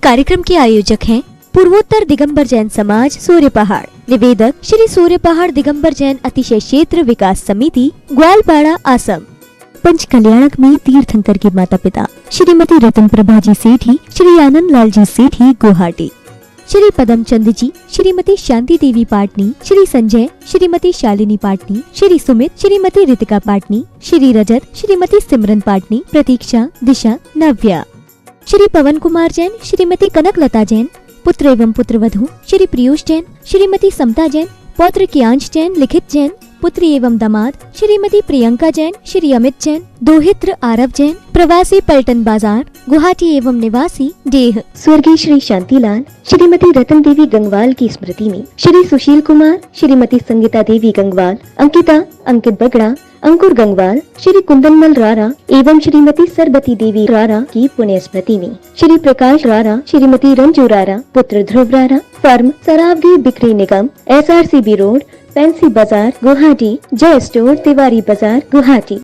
कार्यक्रम के आयोजक हैं पूर्वोत्तर दिगंबर जैन समाज सूर्य पहाड़। निवेदक श्री सूर्य पहाड़ दिगंबर जैन अतिशय क्षेत्र विकास समिति ग्वालपाड़ा आसम। पंच कल्याणक में तीर्थंकर के माता पिता श्रीमती रतन प्रभा जी सेठी, श्री आनंद लाल जी सेठी गुवाहाटी, श्री पदम चंद जी, श्रीमती शांति देवी पाटनी, श्री संजय, श्रीमती शालिनी पाटनी, श्री सुमित, श्रीमती रितिका पाटनी, श्री रजत, श्रीमती सिमरन पाटनी, प्रतीक्षा, दिशा, नव्या, श्री पवन कुमार जैन, श्रीमती कनकलता जैन, पुत्र एवं पुत्रवधू श्री पीयूष जैन, श्रीमती समता जैन, पौत्र कियांश जैन, लिखित जैन, पुत्री एवं दामाद श्रीमती प्रियंका जैन, श्री अमित जैन, दोहित्र आरव जैन, प्रवासी पलटन बाजार गुवाहाटी एवं निवासी डेह। स्वर्गीय श्री शांतिलाल, श्रीमती रतन देवी गंगवाल की स्मृति में श्री सुशील कुमार, श्रीमती संगीता देवी गंगवाल, अंकिता, अंकित बगड़ा, अंकुर गंगवाल, श्री कुंदनमल रारा एवं श्रीमती सरबती देवी रारा की पुण्य स्मृति में श्री प्रकाश रारा, श्रीमती रंजू रारा, पुत्र ध्रुव रारा, फर्म सरावगी बिक्री निगम, SRCB रोड, फैंसी बाजार गुवाहाटी, जय स्टोर, तिवारी बाजार गुवाहाटी।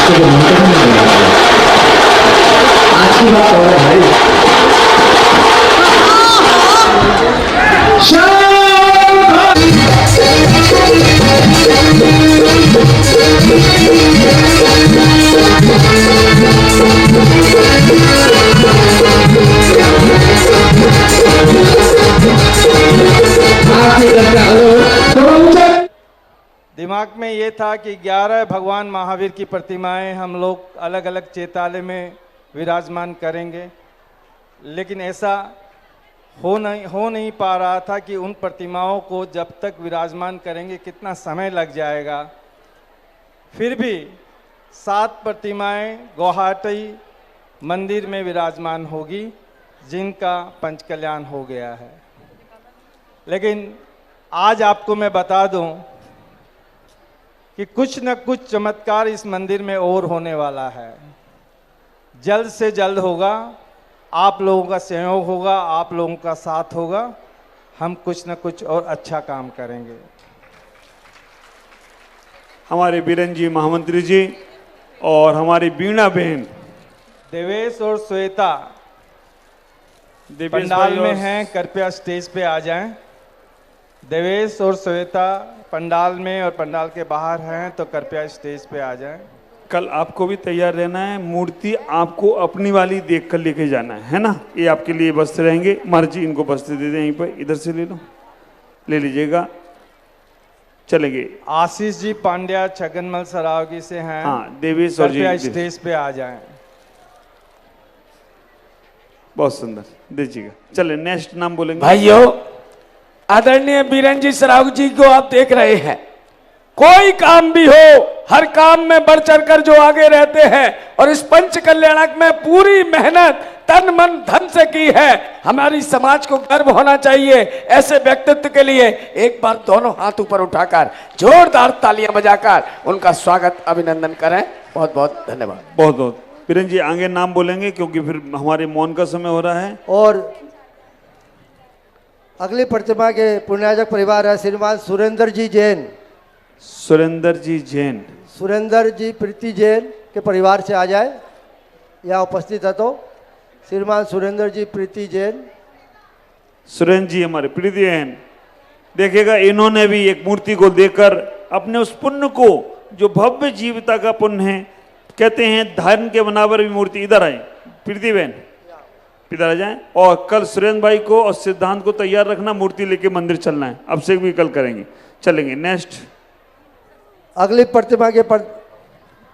को महत्व नहीं देना चाहिए। आज की बात और है भाई। दिमाग में ये था कि 11 भगवान महावीर की प्रतिमाएं हम लोग अलग अलग चेताले में विराजमान करेंगे, लेकिन ऐसा हो नहीं पा रहा था कि उन प्रतिमाओं को जब तक विराजमान करेंगे कितना समय लग जाएगा। फिर भी 7 प्रतिमाएं गुवाहाटी मंदिर में विराजमान होगी, जिनका पंच कल्याण हो गया है। लेकिन आज आपको मैं बता दूं कि कुछ न कुछ चमत्कार इस मंदिर में और होने वाला है। जल्द से जल्द होगा, आप लोगों का सहयोग होगा, आप लोगों का साथ होगा, हम कुछ न कुछ और अच्छा काम करेंगे। हमारे बीरन जी महामंत्री जी और हमारी बीणा बहन देवेश और श्वेता पंडाल में हैं, कृपया स्टेज पे आ जाएं। देवेश और श्वेता पंडाल में और पंडाल के बाहर हैं, तो कृपया स्टेज पे आ जाएं। कल आपको भी तैयार रहना है, मूर्ति आपको अपनी वाली देख कर लेके जाना है ना। ये आपके लिए वस्त्र रहेंगे। महाराज जी इनको वस्त्र दे दें, यहीं पर इधर से ले लो, ले लीजिएगा। चलेंगे। आशीष जी पांड्या छगनमल सरावगी से हैं। हाँ, देवेश और कृपया जी स्टेज पे आ जाएं। बहुत सुंदर, दीजिएगा। चले नेक्स्ट नाम बोलेंगे। भाइयों, आदरणीय बीरन जी सरावगी जी को आप देख रहे हैं। कोई काम भी हो, हर काम में बढ़ चढ़कर जो आगे रहते हैं और इस पंच कल्याणक में पूरी मेहनत तन मन धन से की है। हमारी समाज को गर्व होना चाहिए ऐसे व्यक्तित्व के लिए। एक बार दोनों हाथ ऊपर उठाकर जोरदार तालियां बजाकर उनका स्वागत अभिनंदन करें। बहुत बहुत धन्यवाद। बहुत बहुत। बीरन जी आगे नाम बोलेंगे क्योंकि फिर हमारे मौन का समय हो रहा है। और अगली प्रतिमा के पुण्याजक परिवार है श्रीमान सुरेंद्र जी जैन। सुरेंद्र जी जैन, सुरेंद्र जी प्रीति जैन के परिवार से आ जाए, यहाँ उपस्थित है तो श्रीमान सुरेंद्र जी प्रीति जैन। सुरेंद्र जी हमारे प्रीति जैन, देखिएगा इन्होंने भी एक मूर्ति को देकर अपने उस पुण्य को, जो भव्य जीविता का पुण्य है, कहते हैं धर्म के बराबर भी मूर्ति। इधर आए प्रीति बहन, इधर आ जाए। और कल सुरेंद्र भाई को और सिद्धांत को तैयार रखना, मूर्ति लेके मंदिर चलना है। अब से भी कल करेंगे, चलेंगे। नेक्स्ट अगली प्रतिमा के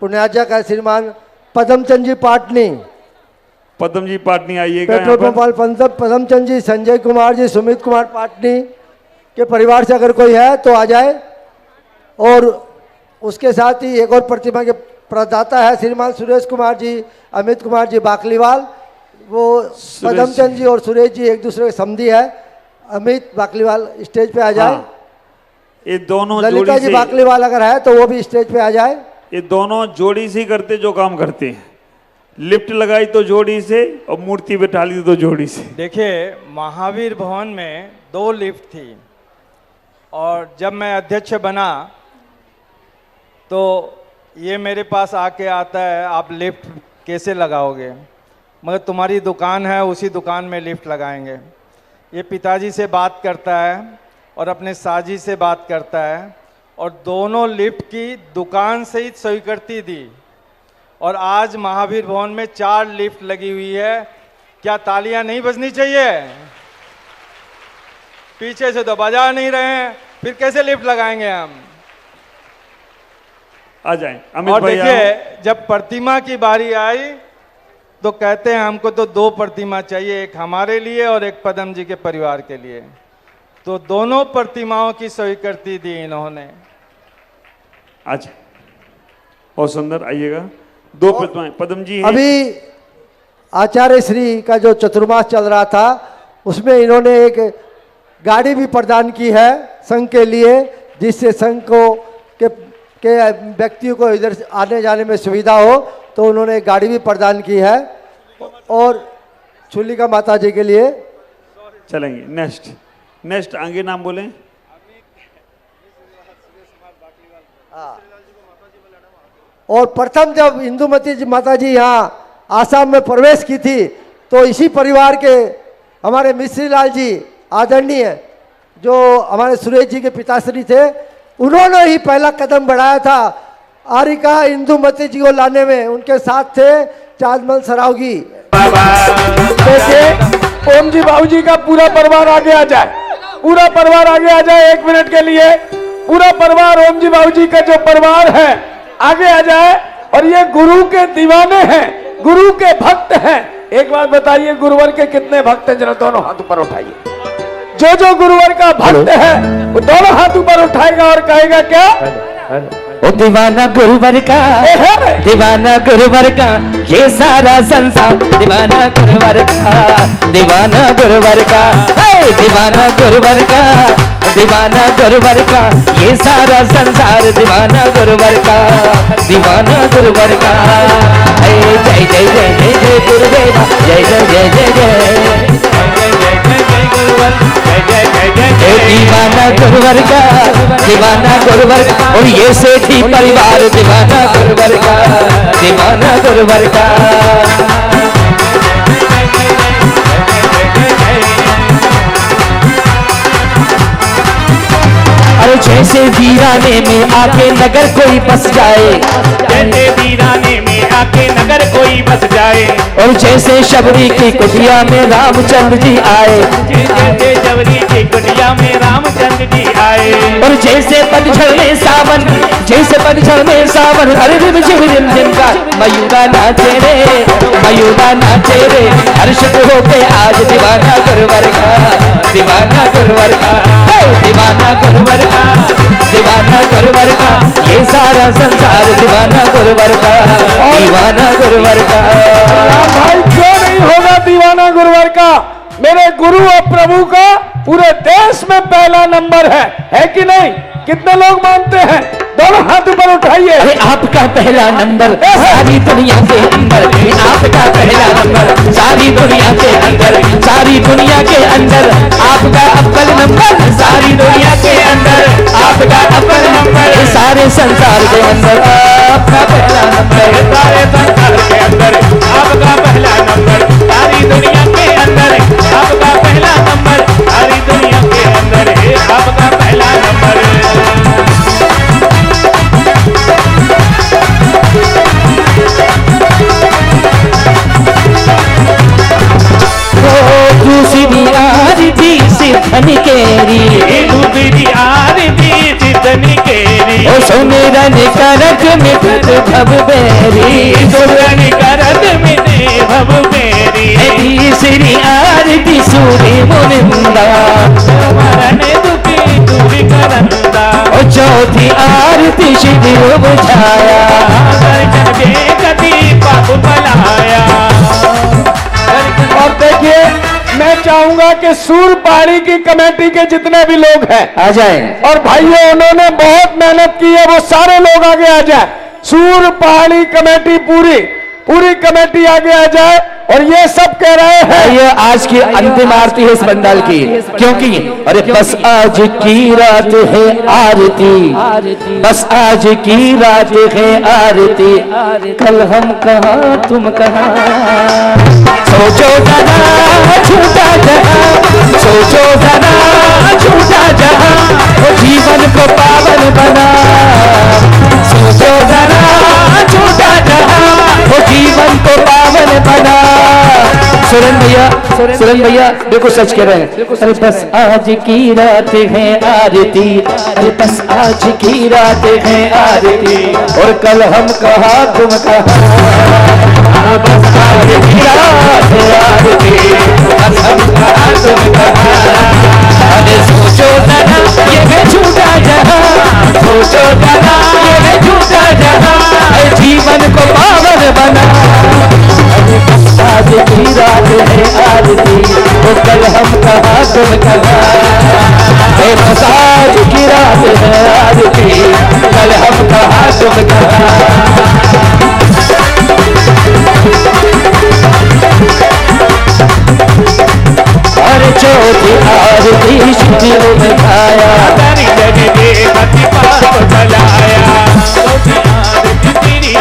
पुण्याजक है श्रीमान पदमचंद जी पाटनी। पदम जी पाटनी आइएगा। पेट्रोल पंप पदमचंद जी, संजय कुमार जी, सुमित कुमार पाटनी के परिवार से अगर कोई है तो आ जाए। और उसके साथ ही एक और प्रतिमा के प्रदाता है श्रीमान सुरेश कुमार जी, अमित कुमार जी बाकलीवाल। वो पदमचंद जी और सुरेश जी एक दूसरे के समधी है। अमित बाकलीवाल स्टेज पे आ जाए। हाँ, ये दोनों ललिता जी बाकलीवाल अगर है तो वो भी स्टेज पे आ जाए। ये दोनों जोड़ी से करते जो काम करते हैं। लिफ्ट लगाई तो जोड़ी से और मूर्ति बैठा ली तो जोड़ी से। देखिए, महावीर भवन में 2 लिफ्ट थी और जब मैं अध्यक्ष बना तो ये मेरे पास आके आता है, आप लिफ्ट कैसे लगाओगे, मगर तुम्हारी दुकान है, उसी दुकान में लिफ्ट लगाएंगे। ये पिताजी से बात करता है और अपने साजी से बात करता है और दोनों लिफ्ट की दुकान से ही स्वीकृति दी। और आज महावीर भवन में 4 लिफ्ट लगी हुई है। क्या तालियां नहीं बजनी चाहिए? पीछे से तो बजा नहीं रहे हैं, फिर कैसे लिफ्ट लगाएंगे हम? आ जाए अमित और भाई। देखिए, जब प्रतिमा की बारी आई तो कहते हैं हमको तो 2 प्रतिमा चाहिए, एक हमारे लिए और एक पदम जी के परिवार के लिए। तो दोनों प्रतिमाओं की स्वीकृति दी इन्होंने। अच्छा, बहुत सुंदर। आइएगा। 2 प्रतिमाएं पदम जी हैं। अभी आचार्य श्री का जो चतुर्मास चल रहा था उसमें इन्होंने एक गाड़ी भी प्रदान की है संघ के लिए, जिससे संघ को के व्यक्तियों को इधर आने जाने में सुविधा हो, तो उन्होंने एक गाड़ी भी प्रदान की है। और छुलिका माता जी के लिए चलेंगे। नेक्स्ट आगे नाम बोलें। और प्रथम जब इंदुमती जी माता जी यहाँ आसाम में प्रवेश की थी तो इसी परिवार के हमारे मिश्री लाल जी आदरणीय जो हमारे सुरेश जी के पिताश्री थे, उन्होंने ही पहला कदम बढ़ाया था आरिका इंदुमती जी को लाने में। उनके साथ थे चांदमल सरावगी। देखिए ओम जी बाबू जी का पूरा परिवार आगे आ जाए, पूरा परिवार आगे आ जाए 1 मिनट के लिए। पूरा परिवार ओम जी बाबू जी का जो परिवार है आगे आ जाए। और ये गुरु के दीवाने हैं, गुरु के भक्त हैं। एक बात बताइए, गुरुवर के कितने भक्त हैं? जरा दोनों हाथ ऊपर उठाइए। जो गुरुवर का भक्त है वो दोनों हाथ ऊपर उठाएगा और कहेगा क्या? ओ दीवाना गुरुवर का, दीवाना गुरुवर का, ये सारा संसार दीवाना गुरुवर का, दीवाना गुरुवर का, दीवाना गुरुवर का, दीवाना गुरुवर का, ये सारा संसार दीवाना गुरुवर का, दीवाना गुरुवर का। जय जय जय जय जय गुरुदेवा, जय जय जय जय जय दीवाना गुरुवर का, दीवाना गुरुवर का, और ये सेठी परिवार दीवाना गुरुवर का, दीवाना गुरुवर का। अरे जैसे वीराने में आके नगर कोई बस जाए, जैसे वीराने में आके नगर कोई बस जाए, और जैसे शबरी की कुटिया में रामचंद्र जी आए, जैसे शबरी की कुटिया में रामचंद्र जी आए, और जैसे पतझड़ में सावन, जैसे पतझड़ में सावन, हर रिम झिम का मयूरा नाचे रे, मयूरा नाचे रे, हर्षित होके आज दीवाना गुरुवर का, दीवाना गुरुवर का, दीवाना गुरुवर का, दीवाना गुरुवर का, ये सारा संसार दीवाना गुरुवर का, दीवाना गुरुवर का। भाई क्यों नहीं होगा दीवाना गुरुवर का? मेरे गुरु और प्रभु का पूरे देश में पहला नंबर है कि नहीं? कितने लोग मानते हैं? दोनों हाथ ऊपर उठाइए। अरे आपका पहला नंबर सारी दुनिया के अंदर, आपका पहला नंबर सारी दुनिया के अंदर, सारी दुनिया के अंदर आपका अव्वल नंबर, सारी दुनिया के अंदर आपका अव्वल नंबर, सारे संसार के अंदर आपका पहला नंबर, सारे संसार के अंदर आपका पहला नंबर, सारी दुनिया के अंदर आपका पहला नंबर, सारी दुनिया के अंदर आपका पहला नंबर। दूसरी आरती सिद्धन केरी, दूसरी आरती सिद्धन केरी, ओ सुमिरन करत मिटत भव बेरी, सुमिरन करत मिटे भव बेरी, तीसरी आरती सूर्य मुनिंदा, मरण दुखी दूर करंदा, ओ चौथी आरती शिविर बुझाया, दर्शन दे कति पाप बलाया। और देखिए मैं चाहूंगा कि सूर पहाड़ी की कमेटी के जितने भी लोग हैं आ जाए, और भाइयों उन्होंने बहुत मेहनत की है, वो सारे लोग आगे आ जाए। सूर पहाड़ी कमेटी पूरी कमेटी आगे आ जाए। और ये सब कह रहे हैं ये आज की अंतिम आरती है इस पंडाल की, क्योंकि अरे बस आज की रात है आरती, बस आज की रात है आरती, कल हम कहाँ तुम कहाँ, सोचो जरा झूठा जहाँ, सोचो जरा झूठा जहाँ, वो जीवन को पावन बना, सोचो जरा झूठा जहाँ, वो जीवन को पावन बना। सुरेंद्र भैया देखो सच कह रहे हैं। अरे बस आज की रात है आरती, अरे बस आज की रात है आरती, और कल हम कहा तुम कहा, बस आज की रात है आरती, कल हम कहा तुम कहा। अरे सोचो जरा ये है झूठा जहाँ, सोचो जरा ये है झूठा जहाँ, जीवन को पावन बना। आज की रात है आरती, वो कल हम कहा तुम कहा, बस आज की रात है आरती, कल हम कहा तुम कहा। और चौथी आरती शिविर में खाया, दर्शन दे कति पाप बलाया, चौथी आरती तेरी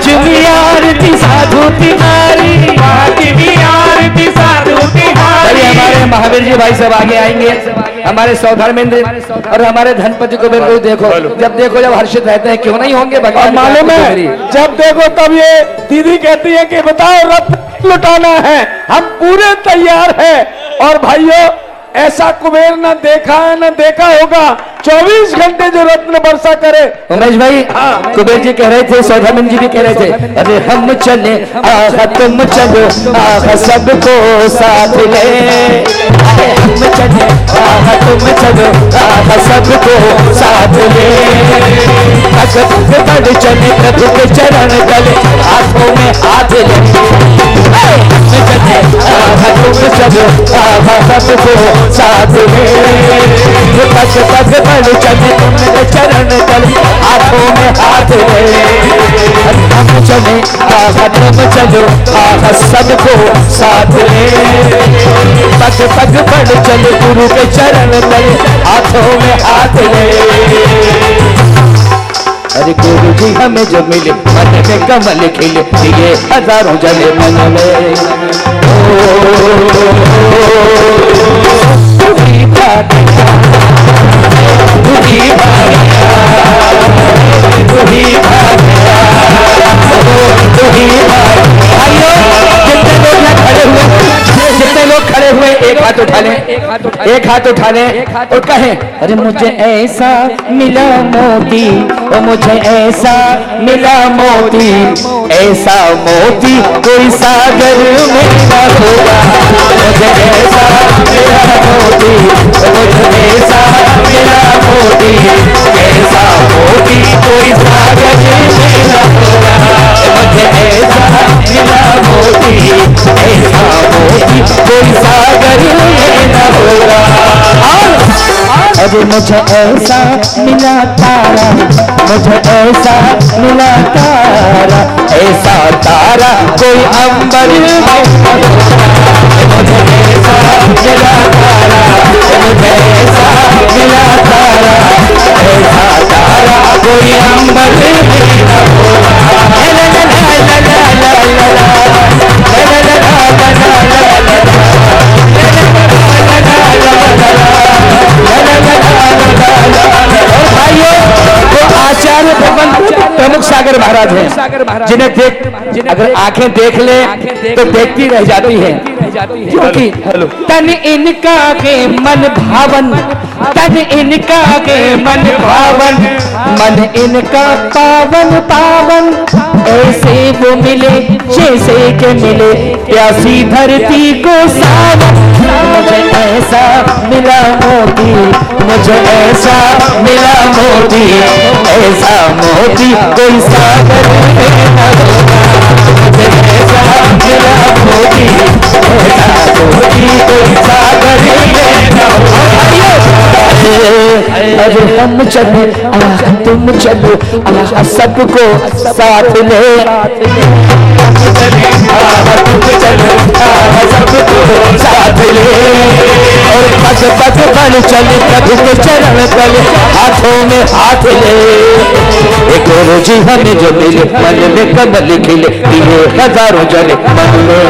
पांचवी आरती साधु तिहारी, पांचवी आरती साधु तिहारी। चलिए हमारे महावीर जी भाई सब आगे आएंगे, हमारे सौधर्मेंद्र और हमारे धनपति को बिल्कुल देखो, जब देखो जब हर्षित रहते हैं, क्यों नहीं होंगे भगवान। मालूम है जब देखो तब ये दीदी कहती है कि बताओ रत्न लुटाना है, हम पूरे तैयार हैं। और भाइयों ऐसा कुबेर न देखा है न देखा होगा, 24 घंटे जो रत्न वर्षा करे। उमेश भाई कुबेर जी कह रहे थे, सौदामिन जी भी कह रहे थे, अरे हम चले आहा तुम चलो आहा सबको साथ ले, अरे हम चले आहा तुम चलो आहा सबको साथ ले, भगत बढ़ चले प्रभु के चरण गले हाथों में हाथ ले, हम चले आहा तुम चलो आहा सबको साथ ले, भगत बढ़ चले तुमने चरण गले हाथों में हाथ ले, हम चले आहा तुम चलो आहा सबको साथ ले, पग पग बढ़ चले गुरु के चरण गले हाथों में हाथ ले। अरे गुरु जी हमें जो मिले मन में कमल खिले, दिए हजारों जले मन में, तूही भाग्य तूही भाग्य तूही भाग्य तूही भाग्य। भाइयों जितने लोग खड़े हुए एक हाथ उठा लें, एक हाथ उठा लें और कहें, अरे मुझे ऐसा मिला मोती, ओ मुझे ऐसा मिला मोती, ऐसा मोती कोई सागर में न होगा, मुझे ऐसा मिला मोती, ओ मुझे ऐसा मिला मोती, ऐसा मोती कोई सागर में न होगा, मुझे ऐसा मिला मोती, ऐसा मोती कोई सागर में न होगा। अरे मुझे ऐसा मिला तारा, मुझे ऐसा मिला तारा, ऐसा तारा कोई अंबर में न होगा, मुझे ऐसा मिला तारा, मुझे ऐसा मिला तारा, ऐसा तारा कोई अंबर में न होगा। आचार्य भगवान प्रमुख सागर महाराज हैं, जिन्हें देख अगर आंखें देख ले तो देखती रह जाती है, क्योंकि तन इनका के मन भावन, तन इनका के मन भावन, मन इनका पावन पावन, ऐसे वो मिले जैसे के मिले प्यासी धरती को सावन, मुझे ऐसा मिला मोती, मुझे ऐसा मिला मोती, ऐसा मोती कोई सागर में न होगा, मुझे ऐसा मिला मोती, ऐसा मोती कोई सागर में न होगा। अरे हम चले आहा तुम चलो आहा सबको साथ ले, आहा तुम चलो आहा सबको साथ ले, और पग पग बढ़ चले प्रभु के चरण गले हाथों में हाथ ले, गुरु जी हमें जो मिले मन में कमल खिले, दिए हजारों जले मन में,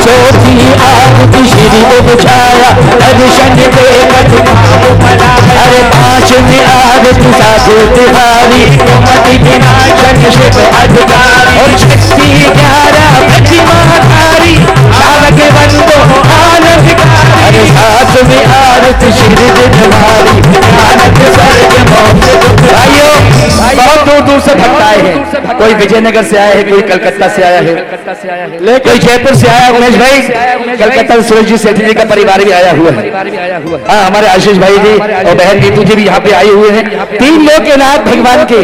चौथी आरती श्री को बुझाया दर्शन दे, अरे पांचवी आरती साधु तिहारी, मति विनाशन शिव अधिकारी, और शक्ति 11 प्रतिमाधारी, शावक बंदो आनंदकारी, अरे सातवीं आरती श्री तुम्हारी, नानक स्वर्ग मोक्ष। भाइयों बहुत दूर दूर से भक्त आए हैं, कोई विजयनगर से आया है, कोई कलकत्ता से आया है, कोई जयपुर से आया। उमेश भाई कलकत्ता सूरज जी सेठी जी का परिवार भी आया हुआ है, हाँ हमारे आशीष भाई जी और बहन नीतू जी भी यहाँ पे आए हुए हैं, 3 लोग के नाथ भगवान के।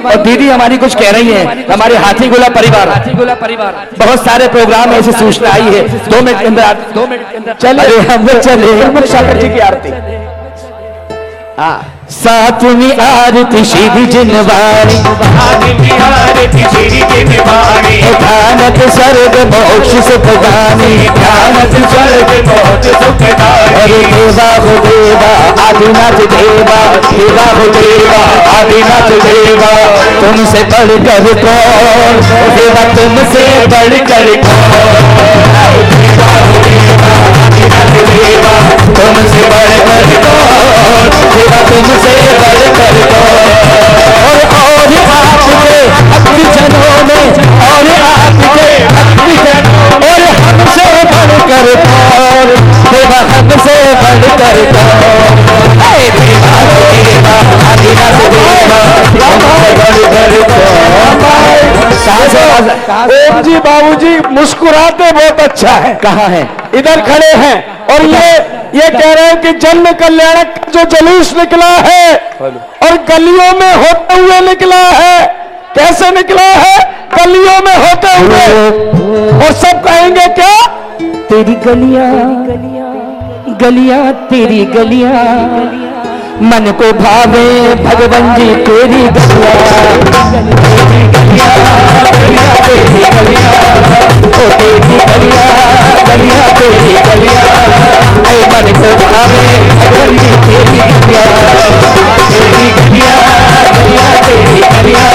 और दीदी हमारी कुछ कह रही है, हमारे हाथी गोला परिवार बहुत सारे प्रोग्राम ऐसी सूचना आई है, 2 मिनट के अंदर चले हम चले सागर जी की आरती। हाँ सातवीं आरती श्री जिनवाणी, सातवीं आरती श्री जिनवाणी, ध्यानत स्वर्ग मोक्ष सुखदानी, ध्यानत स्वर्ग मोक्ष सुखदानी। अरे देवा वो देवा आदिनाथ देवा, देवा वो देवा आदिनाथ देवा, तुमसे बढ़कर कौन देवा, तुमसे बढ़कर कौन, देवा वो देवा आदिनाथ देवा, तुमसे बढ़कर कौन देवा, तुमसे बढ़कर कौन। और आपके भक्तजनों में, और आपके भक्तजनों और हमसे बढ़कर कौन देवा, हमसे बढ़कर कौन, देवा देवा आदिनाथ देवा, हमसे बढ़कर कौन। ओम जी बाबूजी मुस्कुराते बहुत अच्छा है। कहाँ है? इधर खड़े हैं और ये कह रहे हैं कि जन्म कल्याणक जो जुलूस निकला है और गलियों में होते हुए निकला है। कैसे निकला है? गलियों में होते हुए। और सब कहेंगे क्या? तेरी गलियां गलियां तेरी गलियां, मन को भावे भगवान जी तेरी गलियां, तेरी गलियां गलियां तेरी गलियां, ओ तेरी गलियां गलियां तेरी गलियां, ऐ मन को भावे भगवान जी तेरी गलियां, तेरी गलियां गलियां तेरी गलियां,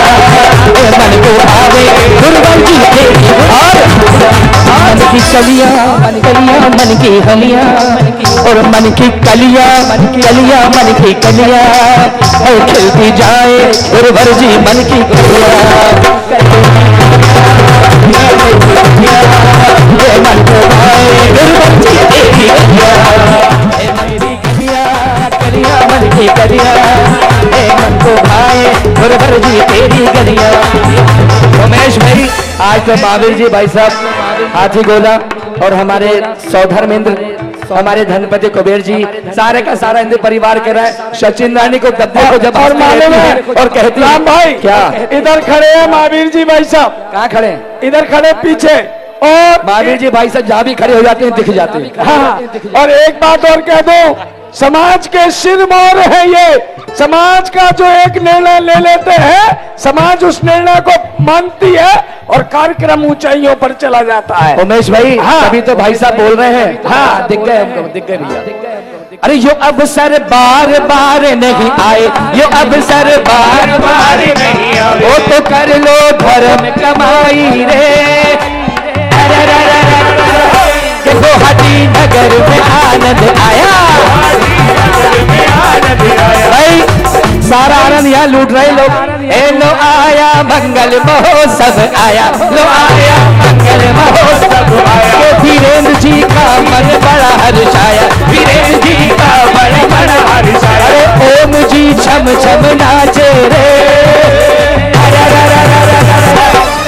ऐ मन को भावे भगवान जी तेरी। और मन की कलियां कलियां मन की कलियां, और मन की कलियां कलियां मन की कलियां, और खिलती जाए गुरुवर जी मन की कलियां, मन को भाए गुरुवर जी तेरी कलियां, कलियां मन की कलियां, मन को भाए गुरुवर जी तेरी कलियां। उमेश भाई, आज तो महावीर जी भाई साहब हाथी गोला और हमारे सौधर्मेंद्र, हमारे धनपति कुबेर जी, सारे का सारा हिंदू परिवार कह रहा है सचिन रानी को गद्दे को जब और मालूम है और कहती राम भाई क्या इधर खड़े हैं महावीर जी भाई साहब। कहाँ खड़े हैं? इधर खड़े पीछे। और महावीर जी भाई साहब जहाँ भी खड़े हो जाते हैं दिख जाते हैं। हाँ, और एक बात और कह दो, समाज के सिरमौर है ये। समाज का जो एक निर्णय ले लेते हैं, समाज उस निर्णय को मानती है और कार्यक्रम ऊंचाइयों पर चला जाता है। उमेश भाई, हाँ। अभी तो भाई साहब बोल रहे हैं। हाँ, दिख गए हमको, दिख गए भैया। अरे यो अवसर बार बार नहीं आए, यो अवसर बार बार नहीं आए, वो तो कर लो धर्म कमाई रे, गुवाहाटी नगर में आनंद आया, भाई सारा आनंद यहाँ लूट रहे लोग। ए लो आया मंगल महोत्सव आया, लो आया मंगल महोत्सव आया, वीरेंद्र जी का मन बड़ा हर्षाया, वीरेंद्र जी का मन बड़ा हर्षाया, अरे ओम जी छम छम नाचे रे,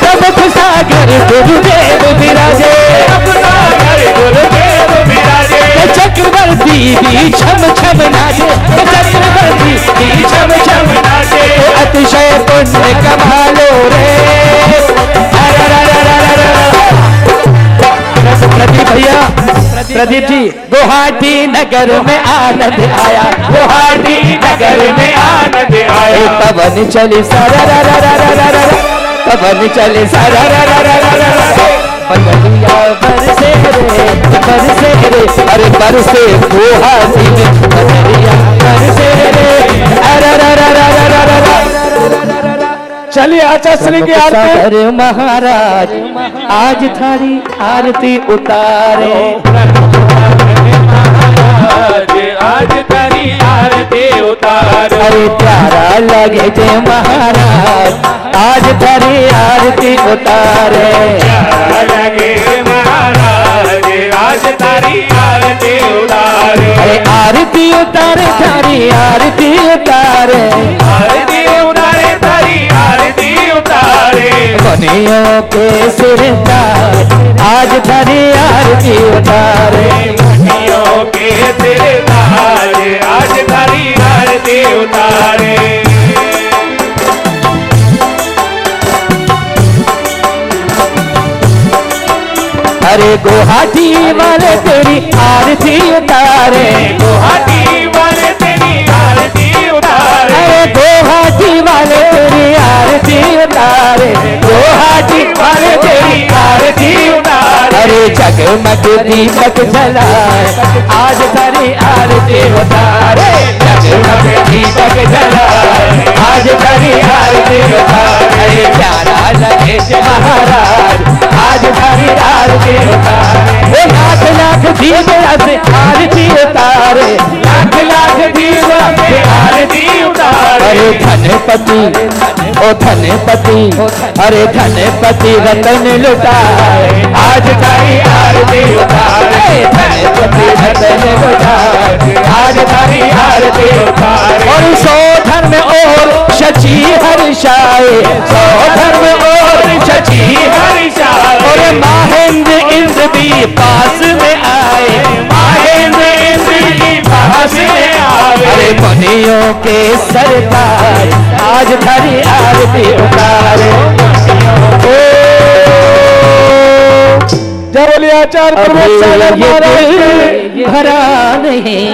प्रमुख सागर गुरुदेव विराजे, गुरुदेव विराजे, चक्रवर्ती भी छम छम नाचे, चक्रवर्ती भी छम छम नाचे, अतिशय पुण्य कमालो रे। प्रदीप भैया, प्रदीप जी, गुवाहाटी नगर में आनंद आया, गुवाहाटी नगर में आनंद आया, पवन चली सारा पवन चले सारा पगड़िया बरसे रे, बरसे रे, अरे बरसे गुवाहाटी में पगड़िया बरसे रे, चलिए आचार्य श्री की आरती। अरे महाराज आज थारी आरती उतारे, आज तारी आरती उतार, अरे प्यारा लगे थे महाराज आज थारी आरती उतारे, प्यारा लगे महाराज आज तारी आरती उतारे, अरे आरती उतारे थारी आरती उतारे, आरती उतारे तारी आरती उतारे, मुनियों के सिरदार आज थारी आरती उतारे, मुनियों के सिरदार आज तारी आरती उतारे। अरे गुवाहाटी वाले तेरी आरती उतारे, गुवाहाटी वाले तेरी आरती उतारे, दीपक जलाए, आज तेरी आरती उतारे। जगमग दीपक जलाए, आज तेरी आरती उतारे। प्यारा लगे महाराज, आज तेरी आरती उतारे। लाख लाख दीपक से आरती उतारे, लाख लाख दीपक से आरती उतारे। अरे धनपति ओ धनपति, अरे धनपति रतन लुटाए, आज तेरी आरती उतारे। धनपति रतन लुटाए, आज तेरी आरती उतारे। और सो धर्म और शची हर्षाए, सो धर्म और शची हर्षाए। और महेंद्र इंद्र भी पास में आए, महेंद्र इंद्र भी पास में आए। अरे मुनियों के सरताज, आज तेरी आरती उतारे। जय बोलिए आचार्य प्रमोद सागर महाराज। भरा नहीं,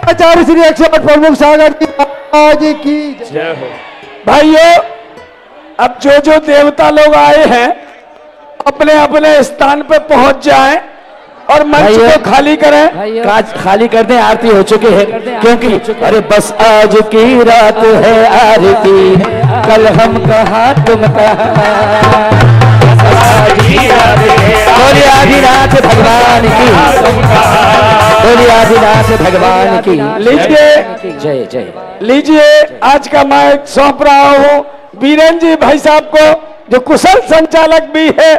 आचार्य श्री 108 प्रमुख सागर जी महाराज की जय हो। भाइयों, अब जो जो देवता लोग आए हैं अपने अपने स्थान पे पहुंच जाएं और मंच को खाली करें। काज खाली कर दें, आरती हो चुकी है। क्योंकि अरे बस आज की रात है आरती, कल हम कहाँ तुम कहाँ। बोलिए आदिनाथ भगवान की, बोलिए आदिनाथ भगवान की। लीजिए जय जय। लीजिए, आज का मैं सौंप रहा हूँ बीरेन जी भाई साहब को, जो कुशल संचालक भी है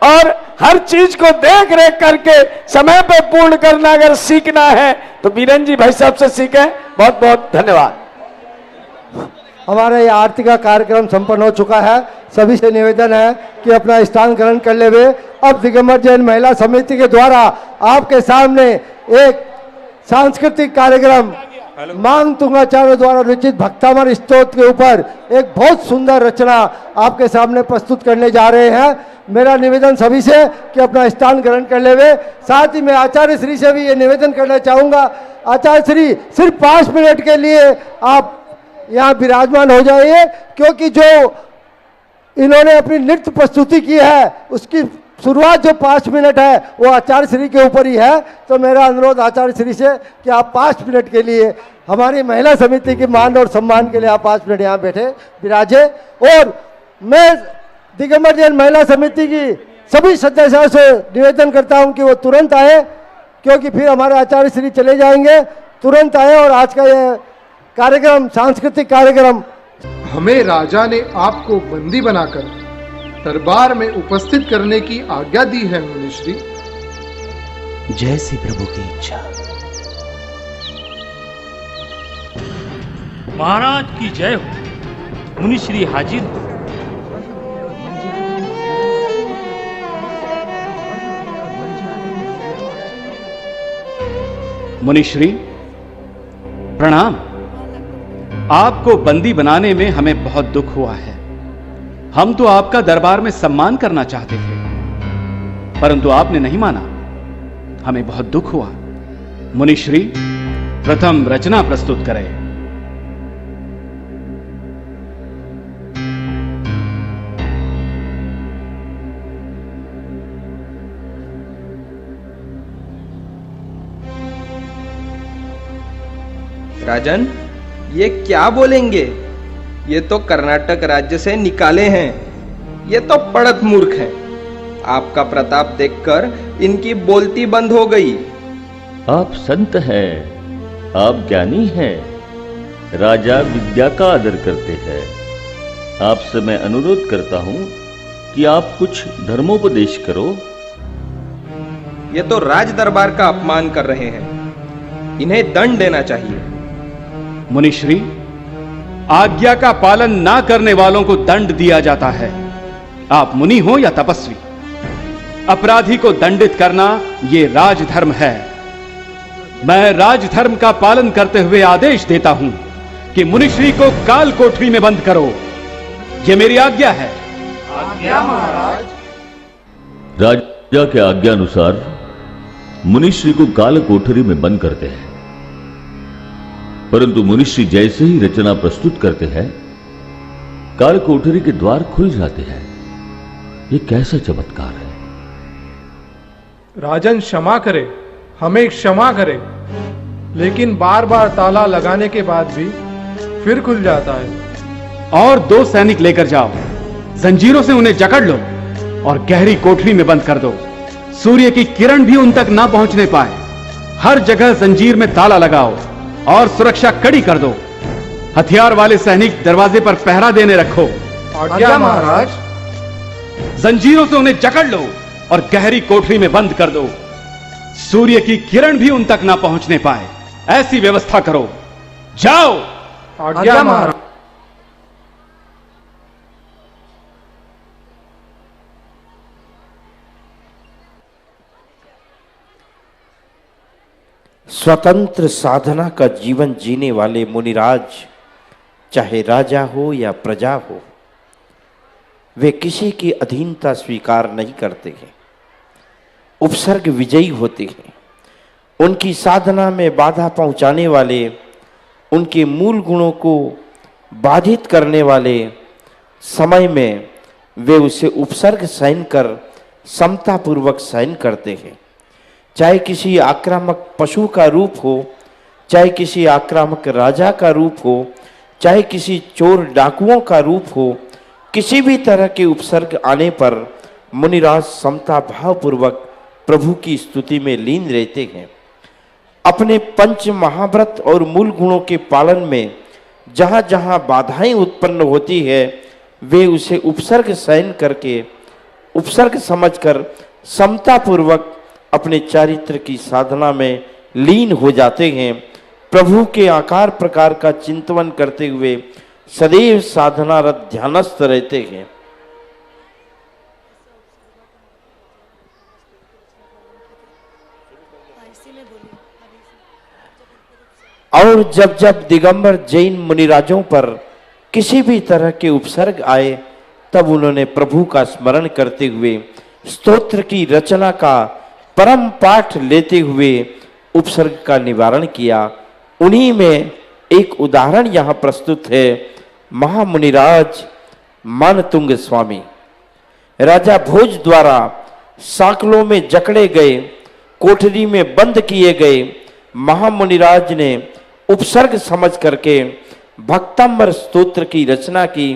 और हर चीज को देख रेख करके समय पे पूर्ण करना अगर सीखना है तो बीरेन जी भाई साहब से सीखें। बहुत बहुत धन्यवाद। हमारा ये आरती का कार्यक्रम संपन्न हो चुका है। सभी से निवेदन है कि अपना स्थान ग्रहण कर ले। अब दिगंबर जैन महिला समिति के द्वारा आपके सामने एक सांस्कृतिक कार्यक्रम मांग तुंगाचार्य द्वारा रचित भक्तामर स्तोत्र के ऊपर एक बहुत सुंदर रचना आपके सामने प्रस्तुत करने जा रहे हैं। मेरा निवेदन सभी से कि अपना स्थान ग्रहण कर ले। साथ ही मैं आचार्य श्री से भी ये निवेदन करना चाहूँगा, आचार्य श्री सिर्फ 5 मिनट के लिए आप यहाँ विराजमान हो जाइए, क्योंकि जो इन्होंने अपनी नृत्य प्रस्तुति की है उसकी शुरुआत जो 5 मिनट है वो आचार्य श्री के ऊपर ही है। तो मेरा अनुरोध आचार्य श्री से कि आप 5 मिनट के लिए हमारी महिला समिति के मान और सम्मान के लिए आप 5 मिनट यहाँ बैठे विराजे। और मैं दिगंबर जैन महिला समिति की सभी सदस्यों से निवेदन करता हूँ कि वो तुरंत आए, क्योंकि फिर हमारे आचार्य श्री चले जाएंगे। तुरंत आए और आज का ये कार्यक्रम, सांस्कृतिक कार्यक्रम। हमें राजा ने आपको बंदी बनाकर दरबार में उपस्थित करने की आज्ञा दी है मुनिश्री। जैसी प्रभु की इच्छा। महाराज की जय हो। मुनिश्री हाजिर हो। मुनिश्री प्रणाम। आपको बंदी बनाने में हमें बहुत दुख हुआ है। हम तो आपका दरबार में सम्मान करना चाहते थे, परंतु आपने नहीं माना। हमें बहुत दुख हुआ। मुनिश्री प्रथम रचना प्रस्तुत करें। राजन, ये क्या बोलेंगे? ये तो कर्नाटक राज्य से निकाले हैं। ये तो पड़त मूर्ख हैं। आपका प्रताप देखकर इनकी बोलती बंद हो गई। आप संत हैं, आप ज्ञानी हैं। राजा विद्या का आदर करते हैं। आपसे मैं अनुरोध करता हूं कि आप कुछ धर्मोपदेश करो। ये तो राज दरबार का अपमान कर रहे हैं। इन्हें दंड देना चाहिए। मुनिश्री, आज्ञा का पालन ना करने वालों को दंड दिया जाता है। आप मुनि हो या तपस्वी, अपराधी को दंडित करना यह राजधर्म है। मैं राजधर्म का पालन करते हुए आदेश देता हूं कि मुनिश्री को काल कोठरी में बंद करो। यह मेरी आज्ञा है। आज्ञा महाराज। राजा के आज्ञा अनुसार मुनिश्री को काल कोठरी में बंद करते हैं, परंतु मुनिश्री जैसे ही रचना प्रस्तुत करते हैं, काल कोठरी के द्वार खुल जाते हैं ये कैसा चमत्कार है? राजन क्षमा करे, हमें क्षमा करे, लेकिन बार बार ताला लगाने के बाद भी फिर खुल जाता है। और 2 सैनिक लेकर जाओ, जंजीरों से उन्हें जकड़ लो और गहरी कोठरी में बंद कर दो। सूर्य की किरण भी उन तक ना पहुंचने पाए। हर जगह जंजीर में ताला लगाओ और सुरक्षा कड़ी कर दो। हथियार वाले सैनिक दरवाजे पर पहरा देने रखो। आज्ञा महाराज। जंजीरों से उन्हें जकड़ लो और गहरी कोठरी में बंद कर दो। सूर्य की किरण भी उन तक ना पहुंचने पाए, ऐसी व्यवस्था करो। जाओ। आज्ञा महाराज। स्वतंत्र साधना का जीवन जीने वाले मुनिराज, चाहे राजा हो या प्रजा हो, वे किसी की अधीनता स्वीकार नहीं करते हैं, उपसर्ग विजयी होते हैं। उनकी साधना में बाधा पहुंचाने वाले, उनके मूल गुणों को बाधित करने वाले समय में वे उसे उपसर्ग सहन कर समतापूर्वक सहन करते हैं। चाहे किसी आक्रामक पशु का रूप हो, चाहे किसी आक्रामक राजा का रूप हो, चाहे किसी चोर डाकुओं का रूप हो, किसी भी तरह के उपसर्ग आने पर मुनिराज समता भावपूर्वक प्रभु की स्तुति में लीन रहते हैं। अपने पंच महाव्रत और मूल गुणों के पालन में जहाँ जहाँ बाधाएं उत्पन्न होती है, वे उसे उपसर्ग सहन करके, उपसर्ग समझकर समतापूर्वक अपने चारित्र की साधना में लीन हो जाते हैं। प्रभु के आकार प्रकार का चिंतन करते हुए सदैव साधनारत ध्यानस्थ रहते हैं। और जब जब दिगंबर जैन मुनिराजों पर किसी भी तरह के उपसर्ग आए, तब उन्होंने प्रभु का स्मरण करते हुए स्तोत्र की रचना का परम पाठ लेते हुए उपसर्ग का निवारण किया। उन्हीं में एक उदाहरण यहाँ प्रस्तुत है। महामुनिराज मानतुंग स्वामी राजा भोज द्वारा साकलों में जकड़े गए, कोठरी में बंद किए गए महामुनिराज ने उपसर्ग समझ करके भक्तांबर स्तोत्र की रचना की।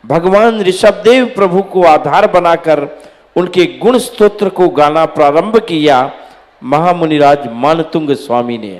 भगवान ऋषभदेव प्रभु को आधार बनाकर उनके गुण स्तोत्र को गाना प्रारंभ किया महामुनिराज मानतुंग स्वामी ने।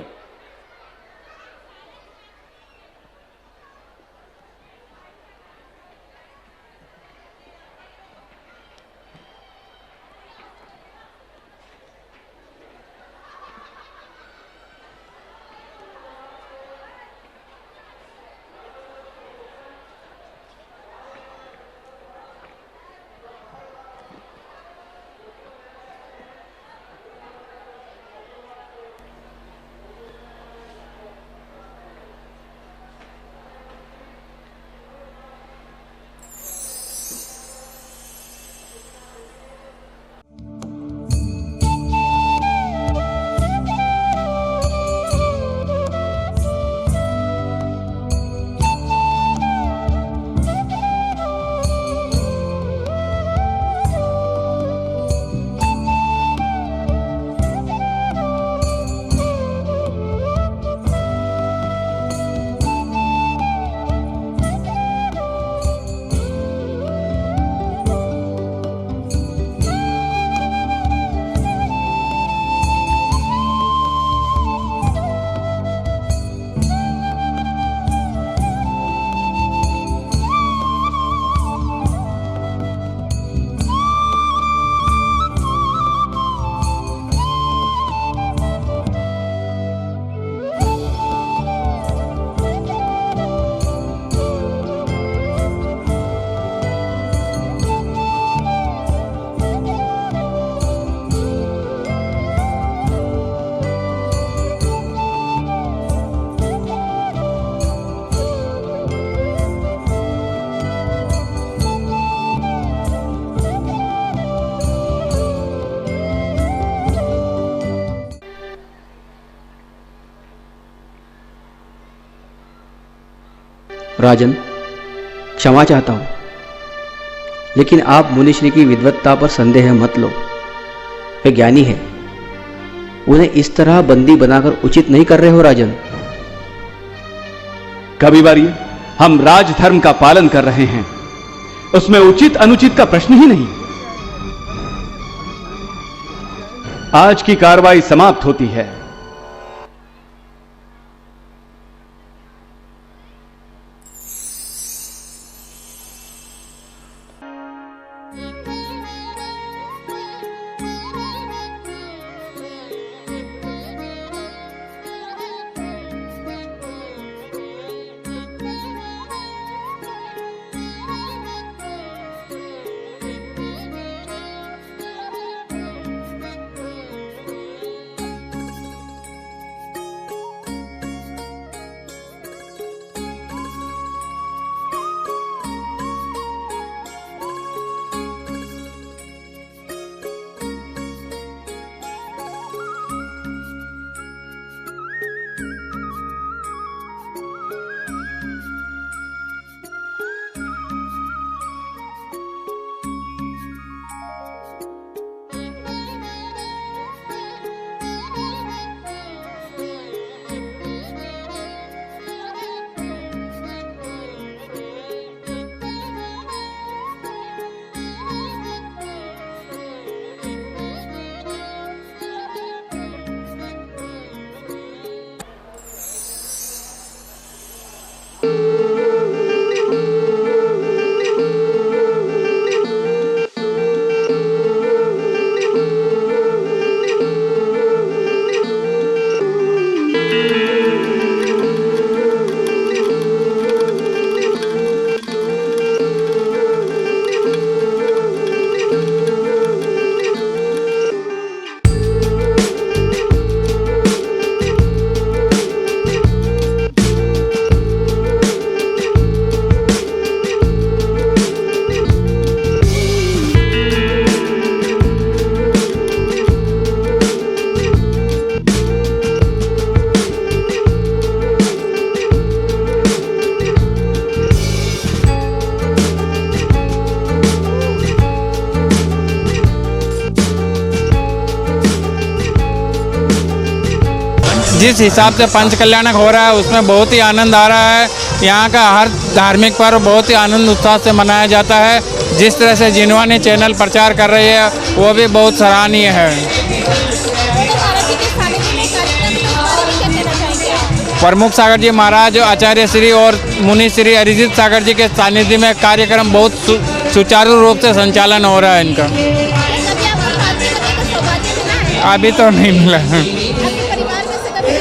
राजन, क्षमा चाहता हूं। लेकिन आप मुनिश्री की विद्वत्ता पर संदेह मत लो। वे ज्ञानी है, उन्हें इस तरह बंदी बनाकर उचित नहीं कर रहे हो राजन। कविवर्य, हम राजधर्म का पालन कर रहे हैं, उसमें उचित अनुचित का प्रश्न ही नहीं। आज की कार्रवाई समाप्त होती है। जिस हिसाब से पंच कल्याणक हो रहा है उसमें बहुत ही आनंद आ रहा है। यहाँ का हर धार्मिक पर्व बहुत ही आनंद उत्साह से मनाया जाता है। जिस तरह से जिनवानी चैनल प्रचार कर रही है वो भी बहुत सराहनीय है। प्रमुख सागर जी महाराज, आचार्य श्री और मुनि श्री अरिजीत सागर जी के सानिध्य में कार्यक्रम बहुत सुचारू रूप से संचालन हो रहा है इनका। अभी तो नहीं मिला।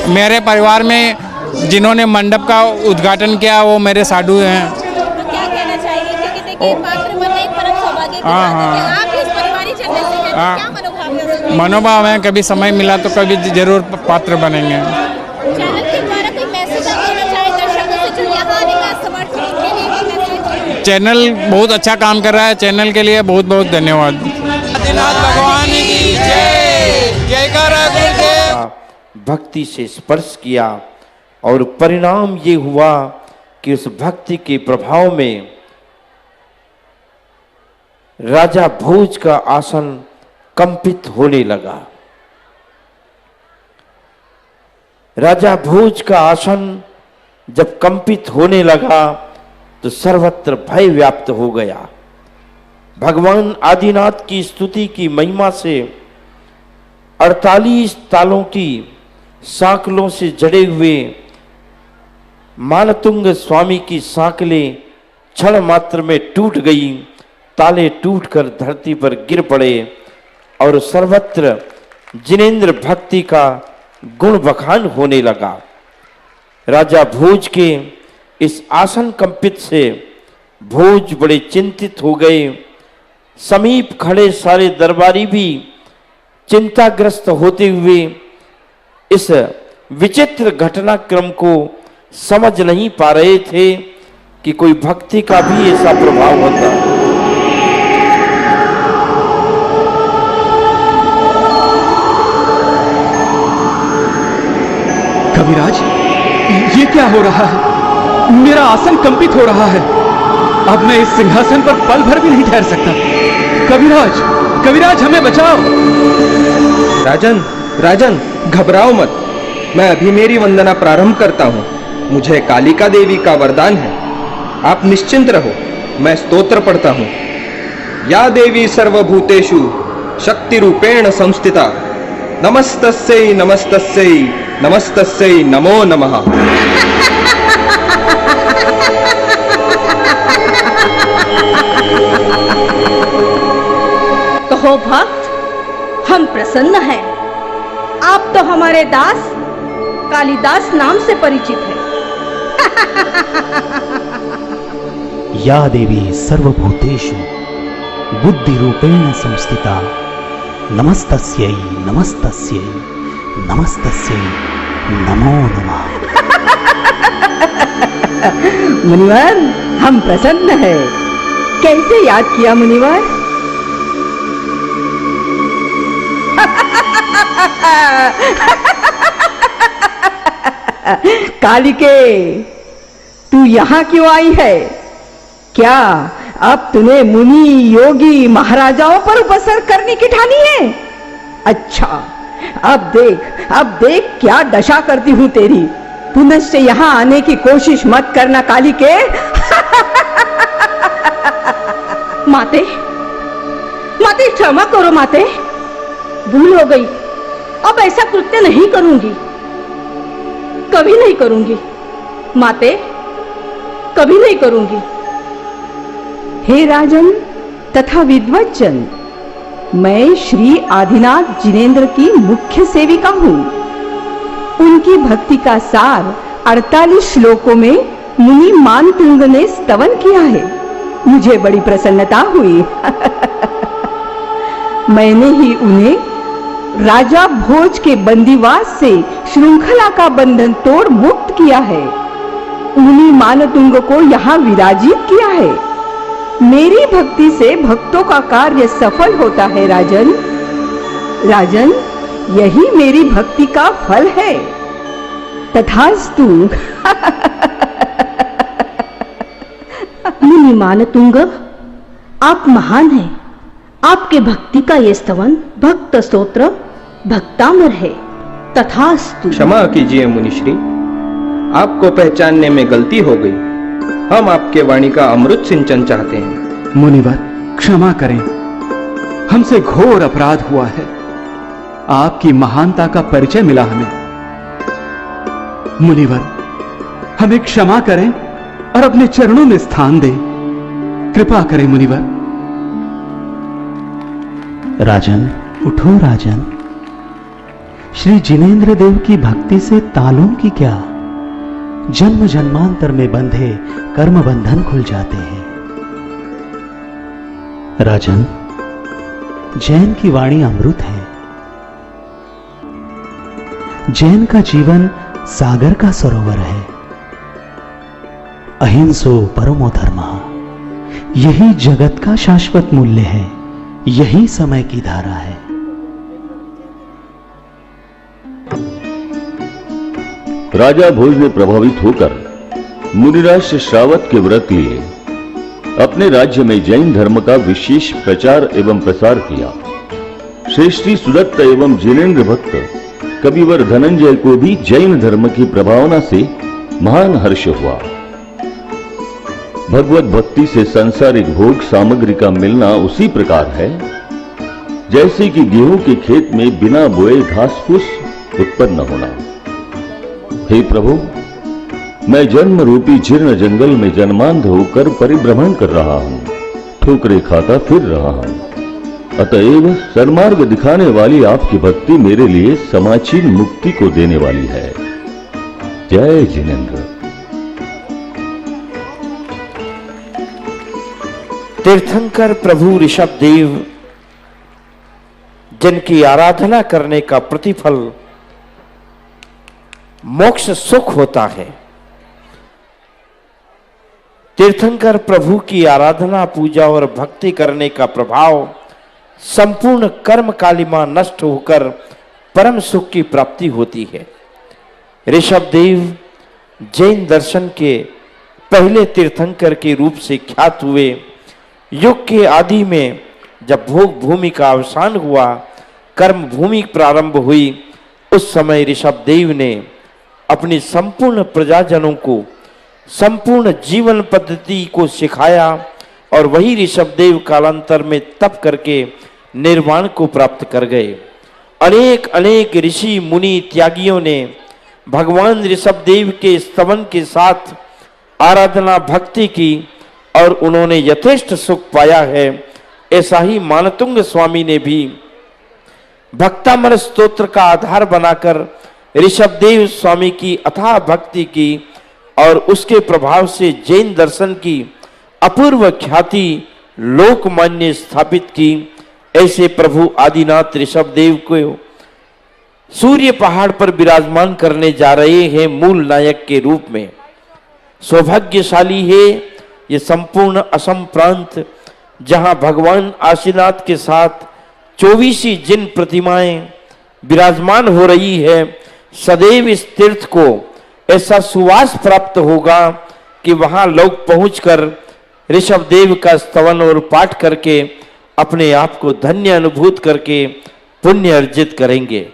मेरे परिवार में जिन्होंने मंडप का उद्घाटन किया वो मेरे साधु हैं। तो क्या कहना चाहिए, क्योंकि देखिए पात्र बनना एक परम सौभाग्य की बात है। आप इस परिवारी जन्म से हैं, तो क्या मनोभाव है? मनोभाव है, कभी समय मिला तो कभी जरूर पात्र बनेंगे। चैनल के द्वारा कोई मैसेज आप देना चाहे दर्शकों से जो यहाँ आने का समर्थन के लिए? चैनल बहुत अच्छा काम कर रहा है, चैनल के लिए बहुत बहुत धन्यवाद। भगवान की जय, जयकार गुरुदेव। भक्ति से स्पर्श किया और परिणाम ये हुआ कि उस भक्ति के प्रभाव में राजा भोज का आसन कंपित होने लगा। राजा भोज का आसन जब कंपित होने लगा तो सर्वत्र भय व्याप्त हो गया। भगवान आदिनाथ की स्तुति की महिमा से 48 तालों की सांकलों से जड़े हुए मानतुंग स्वामी की सांकलें क्षण मात्र में टूट गई। ताले टूटकर धरती पर गिर पड़े और सर्वत्र जिनेंद्र भक्ति का गुण बखान होने लगा। राजा भोज के इस आसन कंपित से भोज बड़े चिंतित हो गए। समीप खड़े सारे दरबारी भी चिंताग्रस्त होते हुए इस विचित्र घटनाक्रम को समझ नहीं पा रहे थे कि कोई भक्ति का भी ऐसा प्रभाव होता। कविराज, ये क्या हो रहा है? मेरा आसन कंपित हो रहा है। अब मैं इस सिंहासन पर पल भर भी नहीं ठहर सकता। कविराज, कविराज हमें बचाओ। राजन, राजन घबराओ मत, मैं अभी मेरी वंदना प्रारंभ करता हूँ। मुझे कालिका देवी का वरदान है, आप निश्चिंत रहो। मैं स्तोत्र पढ़ता हूँ। या देवी सर्वभूतेषु शक्ति रूपेण संस्थिता, नमस्तस्यै नमस्तस्यै नमस्तस्यै नमो नमः। कहो भक्त, हम प्रसन्न हैं। आप तो हमारे दास कालिदास नाम से परिचित हैं। या देवी सर्वभूतेषु बुद्धि रूपेण संस्थिता, नमस्तस्यै नमस्तस्यै नमस्तस्यै नमो नमः। मुनिवर, हम प्रसन्न हैं। कैसे याद किया मुनिवर? कालिके, तू यहाँ क्यों आई है? क्या अब तूने मुनि योगी महाराजाओं पर उपसर करने की ठानी है? अच्छा, अब देख क्या दशा करती हूँ तेरी। पुनश्च यहाँ आने की कोशिश मत करना कालिके। माते, माते क्षमा करो माते, भूल हो गई। अब ऐसा कृत्य नहीं करूंगी, कभी नहीं करूंगी माते, कभी नहीं करूंगी। हे राजन तथा विद्वज्जन, मैं श्री आदिनाथ जिनेंद्र की मुख्य सेविका हूँ। उनकी भक्ति का सार 48 श्लोकों में मुनि मानतुंग ने स्तवन किया है। मुझे बड़ी प्रसन्नता हुई। मैंने ही उन्हें राजा भोज के बंदीवास से श्रृंखला का बंधन तोड़ मुक्त किया है। उन्हीं मानतुंग को यहाँ विराजित किया है। मेरी भक्ति से भक्तों का कार्य सफल होता है राजन। राजन, यही मेरी भक्ति का फल है। तथास्तु। मुनि मानतुंग, आप महान हैं। आपके भक्ति का ये स्तवन भक्त स्तोत्र भक्तामर है। तथास्तु। क्षमा कीजिए मुनिश्री, आपको पहचानने में गलती हो गई। हम आपके वाणी का अमृत सिंचन चाहते हैं। मुनिवर, क्षमा करें, हमसे घोर अपराध हुआ है। आपकी महानता का परिचय मिला हमें। मुनिवर, हमें क्षमा करें और अपने चरणों में स्थान दें। कृपा करें मुनिवर। राजन, उठो राजन। श्री जिनेंद्र देव की भक्ति से तालों की क्या, जन्म जन्मांतर में बंधे कर्म बंधन खुल जाते हैं। राजन, जैन की वाणी अमृत है। जैन का जीवन सागर का सरोवर है। अहिंसो परमो धर्मः, यही जगत का शाश्वत मूल्य है। यही समय की धारा है। राजा भोज ने प्रभावित होकर मुनिराज से श्रावक के व्रत लिए अपने राज्य में जैन धर्म का विशेष प्रचार एवं प्रसार किया। श्रेष्ठी सुदत्त एवं जिनेंद्र भक्त कविवर धनंजय को भी जैन धर्म की प्रभावना से महान हर्ष हुआ। भगवत भक्ति से सांसारिक भोग सामग्री का मिलना उसी प्रकार है जैसे कि गेहूं के खेत में बिना बोए घास फूस उत्पन्न होना। हे प्रभु, मैं जन्म रूपी जीर्ण जंगल में जन्मांध होकर परिभ्रमण कर रहा हूं, ठोकरे खाता फिर रहा हूं। अतएव सन्मार्ग दिखाने वाली आपकी भक्ति मेरे लिए समाचीन मुक्ति को देने वाली है। जय जिनेंद्र। तीर्थंकर प्रभु ऋषभ देव, जिनकी आराधना करने का प्रतिफल मोक्ष सुख होता है। तीर्थंकर प्रभु की आराधना, पूजा और भक्ति करने का प्रभाव संपूर्ण कर्म कालिमा नष्ट होकर परम सुख की प्राप्ति होती है। ऋषभ देव जैन दर्शन के पहले तीर्थंकर के रूप से ख्यात हुए। युग के आदि में जब भोग भूमि का अवसान हुआ, कर्म भूमि प्रारंभ हुई, उस समय ऋषभदेव ने अपनी संपूर्ण प्रजाजनों को संपूर्ण जीवन पद्धति को सिखाया और वही ऋषभदेव कालांतर में तप करके निर्वाण को प्राप्त कर गए। अनेक अनेक ऋषि मुनि त्यागियों ने भगवान ऋषभदेव के स्तवन के साथ आराधना भक्ति की और उन्होंने यथेष्ट सुख पाया है। ऐसा ही मानतुंग स्वामी ने भी भक्तामर स्तोत्र का आधार बनाकर ऋषभदेव स्वामी की अथाह भक्ति की और उसके प्रभाव से जैन दर्शन की अपूर्व ख्याति लोकमान्य स्थापित की। ऐसे प्रभु आदिनाथ ऋषभदेव को सूर्य पहाड़ पर विराजमान करने जा रहे हैं मूल नायक के रूप में। सौभाग्यशाली है ये संपूर्ण असम प्रांत, जहां भगवान आशीनाथ के साथ 24 जिन प्रतिमाएं विराजमान हो रही है। सदैव इस तीर्थ को ऐसा सुवास प्राप्त होगा कि वहां लोग पहुंचकर ऋषभदेव का स्तवन और पाठ करके अपने आप को धन्य अनुभूत करके पुण्य अर्जित करेंगे।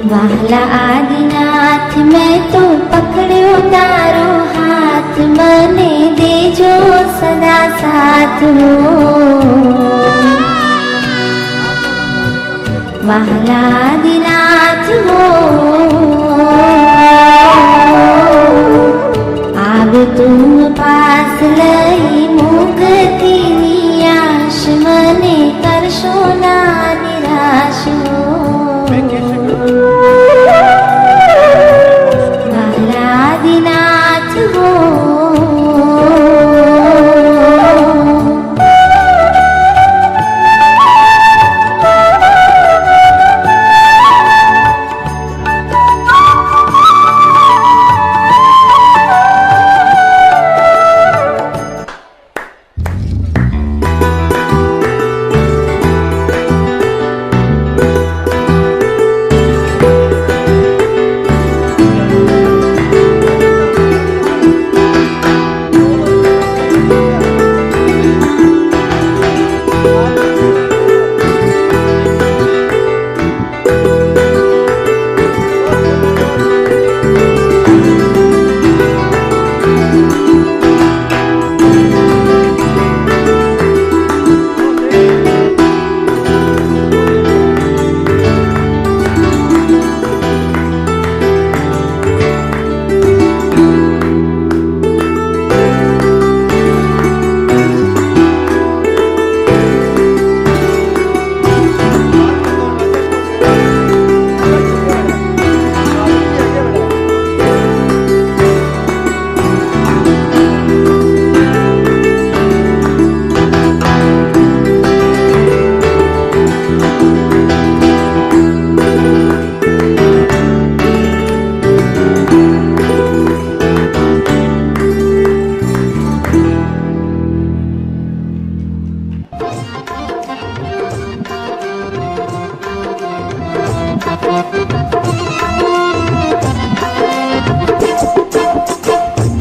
वाला आदिनाथ मैं तो पकड़ो तारो हाथ, मने दे जो सदा साथ हो। वाला आदिनाथ हो आब तुम पास लई मुक्ति नियाश, मने करशो ना निराश हो। आदिनाथ हो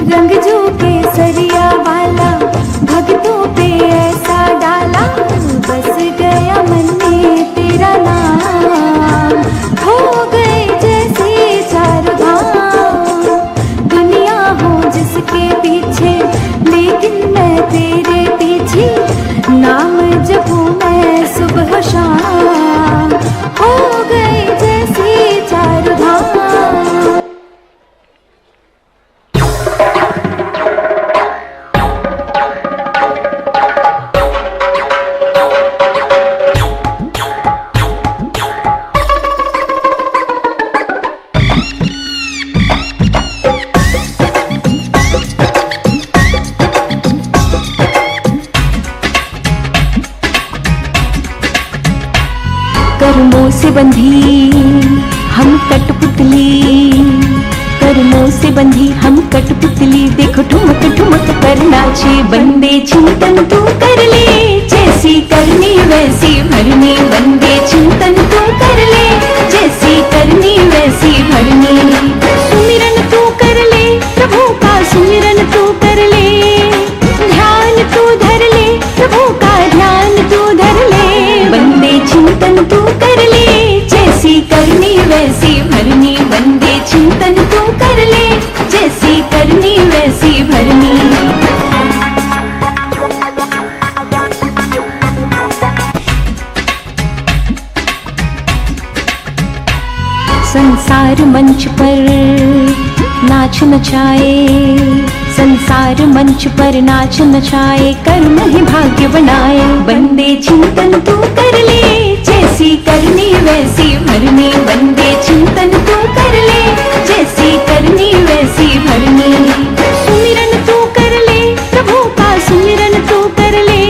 रंग जो केसरिया वाला भक्तों पे ऐसा डाला, बस गया मन में तेरा नाम। हो गए जैसे चार धाम, दुनिया हो जिसके पीछे लेकिन मैं तेरे पीछे, नाम जपूं मैं सुबह शाम। हो गए जैसे चार धाम। बंधी हम कठपुतली, कर्मों से बंधी हम कठपुतली, देखो ठुमक ठुमक कर नाचे बंदे चिंतन तू कर ले, जैसी करनी वैसी भरनी, बंदे चिंतन तू कर ले, जैसी करनी वैसी भरनी। सुमिरन तू कर ले प्रभु का, सुमिरन तू कर ले, ध्यान तू धर ले प्रभु का, ध्यान तू धर ले, बंदे चिंतन तू कर ले, जैसी करनी वैसी भरनी, बंदे चिंतन तू कर ले, जैसी करनी वैसी भरनी। संसार मंच पर नाच नचाए, संसार मंच पर नाच नचाए, कर्म ही भाग्य बनाए, बंदे चिंतन तू कर ले, जैसी करनी वैसी भरनी, बंदे चिंतन तू कर ले, जैसी करनी वैसी भरनी। सुमिरन तू कर ले प्रभु का, सुमिरन तू कर ले,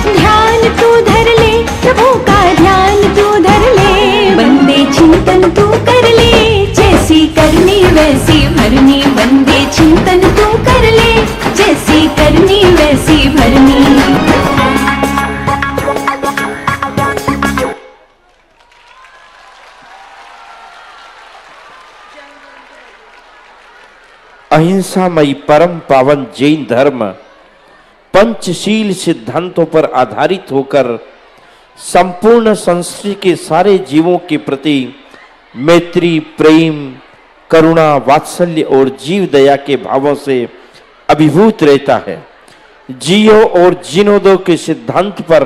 ध्यान तू धर ले प्रभु का, ध्यान तू धर ले, बंदे चिंतन तू कर ले, जैसी करनी वैसी भरनी, बंदे चिंतन तू कर ले, जैसी करनी वैसी भरनी। अहिंसामयी परम पावन जैन धर्म पंचशील सिद्धांतों पर आधारित होकर संपूर्ण संस्कृति के सारे जीवों के प्रति मैत्री, प्रेम, करुणा, वात्सल्य और जीव दया के भावों से अभिभूत रहता है। जियो और जीनो दो के सिद्धांत पर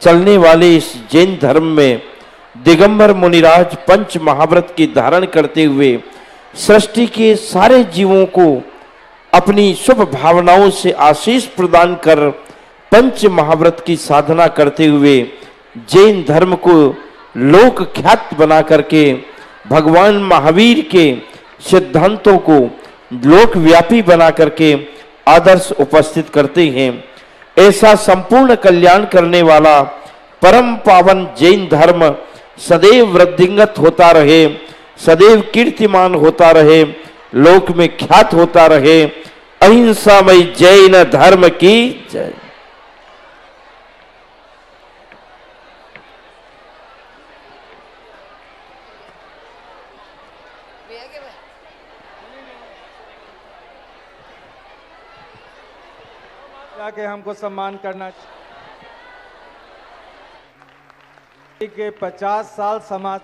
चलने वाले इस जैन धर्म में दिगंबर मुनिराज पंच महाव्रत की धारण करते हुए सृष्टि के सारे जीवों को अपनी शुभ भावनाओं से आशीष प्रदान कर पंच महाव्रत की साधना करते हुए जैन धर्म को लोक ख्यात बना करके भगवान महावीर के सिद्धांतों को लोकव्यापी बना करके आदर्श उपस्थित करते हैं। ऐसा संपूर्ण कल्याण करने वाला परम पावन जैन धर्म सदैव वृद्धिंगत होता रहे, सदैव कीर्तिमान होता रहे, लोक में ख्यात होता रहे। अहिंसामय जैन धर्म की जय। जाके हमको सम्मान करना चाहिए। 50 साल समाज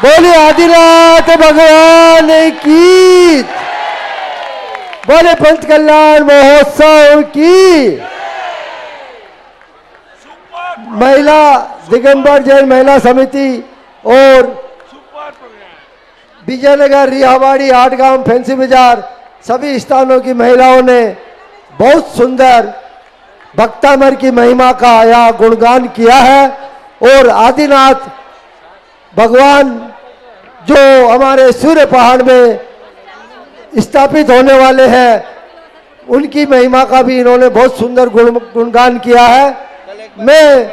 बोले आदिनाथ भगवान की, बोले पंच कल्याण महोत्सव की। महिला दिगंबर जैन महिला समिति और विजयनगर, रिहावाड़ी, आठगांव, फैंसी बाजार सभी स्थानों की महिलाओं ने बहुत सुंदर भक्तामर की महिमा का यहाँ गुणगान किया है। और आदिनाथ भगवान जो हमारे सूर्य पहाड़ में स्थापित होने वाले हैं, उनकी महिमा का भी इन्होंने बहुत सुंदर गुणगान किया है। मैं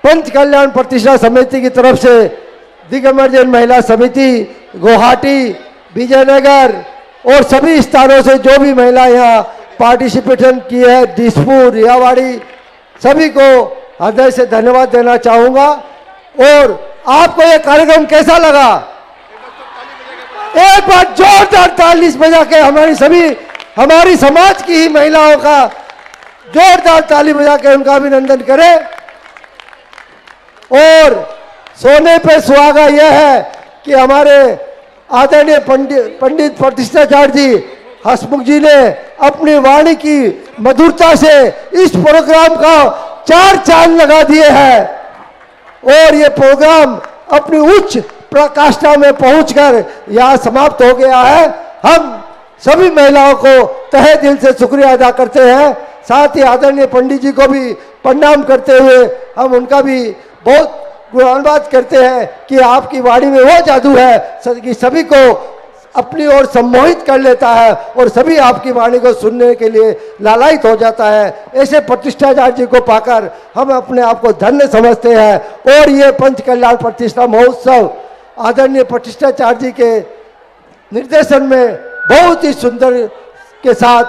पंच कल्याण प्रतिष्ठा समिति की तरफ से दिगंबर जैन महिला समिति गुवाहाटी, विजयनगर और सभी स्थानों से जो भी महिला यहाँ पार्टिसिपेशन की है, दिसपुर, रियावाड़ी, सभी को हृदय से धन्यवाद देना चाहूँगा। और आपको ये कार्यक्रम कैसा लगा? एक बार जोरदार ताली बजा के हमारी समाज की ही महिलाओं का जोरदार ताली बजा के उनका अभिनंदन करें। और सोने पे सुहागा यह है कि हमारे आदरणीय पंडित प्रतिष्ठाचार्य जी हसमुख जी ने अपनी वाणी की मधुरता से इस प्रोग्राम का 4 चांद लगा दिए हैं और ये प्रोग्राम अपनी उच्च प्रकाष्ठा में पहुंचकर यहाँ समाप्त हो गया है। हम सभी महिलाओं को तहे दिल से शुक्रिया अदा करते हैं। साथ ही आदरणीय पंडित जी को भी प्रणाम करते हुए हम उनका भी बहुत गुणगान करते हैं कि आपकी वाणी में वो जादू है कि सभी को अपनी ओर सम्मोहित कर लेता है और सभी आपकी वाणी को सुनने के लिए लालायित हो जाता है। ऐसे प्रतिष्ठाचार्य जी को पाकर हम अपने आप को धन्य समझते हैं। और ये पंच कल्याण प्रतिष्ठा महोत्सव आदरणीय प्रतिष्ठाचार्य जी के निर्देशन में बहुत ही सुंदर के साथ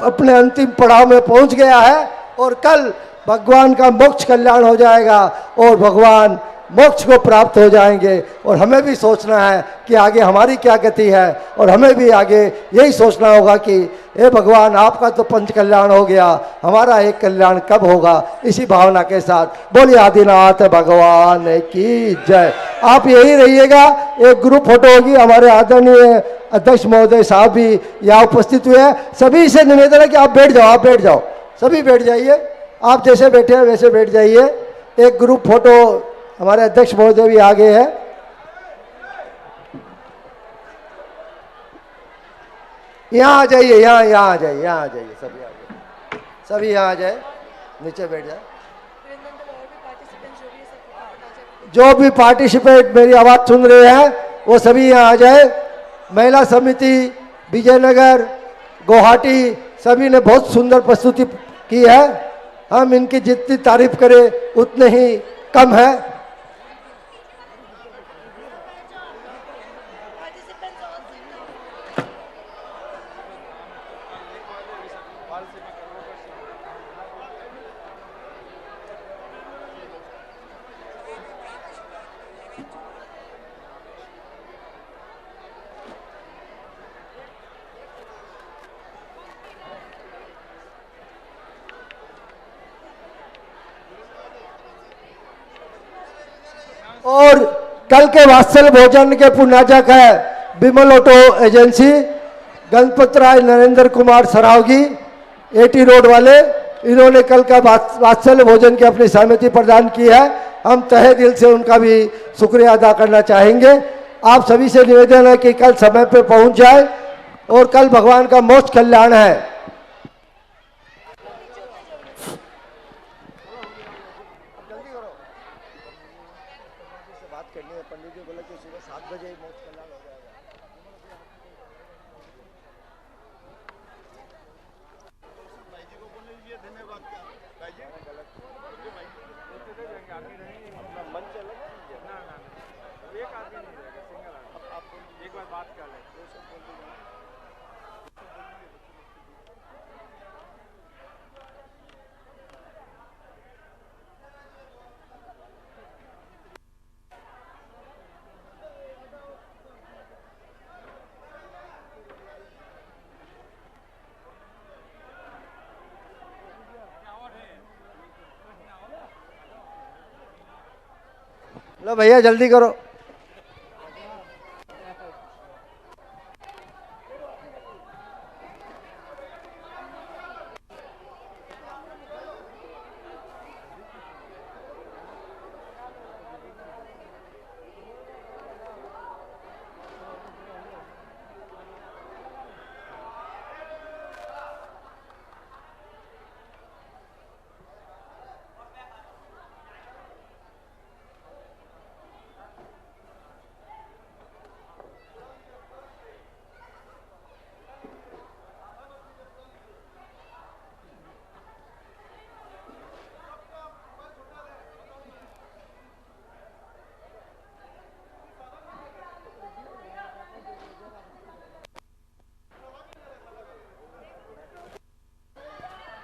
अपने अंतिम पड़ाव में पहुंच गया है। और कल भगवान का मोक्ष कल्याण हो जाएगा और भगवान मोक्ष को प्राप्त हो जाएंगे। और हमें भी सोचना है कि आगे हमारी क्या गति है और हमें भी आगे यही सोचना होगा कि हे भगवान, आपका तो पंच कल्याण हो गया, हमारा एक कल्याण कब होगा। इसी भावना के साथ बोलिए आदिनाथ भगवान की जय। आप यही रहिएगा। एक ग्रुप फोटो होगी, हमारे आदरणीय अध्यक्ष महोदय साहब भी यहाँ उपस्थित हुए हैं। सभी से निवेदन है कि आप बैठ जाओ, सभी बैठ जाइए। आप जैसे बैठे हैं वैसे बैठ जाइए। एक ग्रुप फोटो हमारे अध्यक्ष महोदय भी आगे है। यहाँ आ जाइए, यहाँ आ जाइए, सभी यहाँ आ जाए, नीचे बैठ जाए। जो भी पार्टिसिपेट मेरी आवाज सुन रहे हैं वो सभी यहाँ आ जाए। महिला समिति विजयनगर, गुवाहाटी सभी ने बहुत सुंदर प्रस्तुति की है। हम इनकी जितनी तारीफ करें उतने ही कम है। और कल के वात्सल्य भोजन के पुण्याजक है विमल ऑटो एजेंसी, गणपत राय नरेंद्र कुमार सरावगी, एटी रोड वाले। इन्होंने कल का वात्सल्य भोजन की अपनी सहमति प्रदान की है। हम तहे दिल से उनका भी शुक्रिया अदा करना चाहेंगे। आप सभी से निवेदन है कि कल समय पर पहुंच जाए और कल भगवान का मोक्ष कल्याण है। लो भैया जल्दी करो।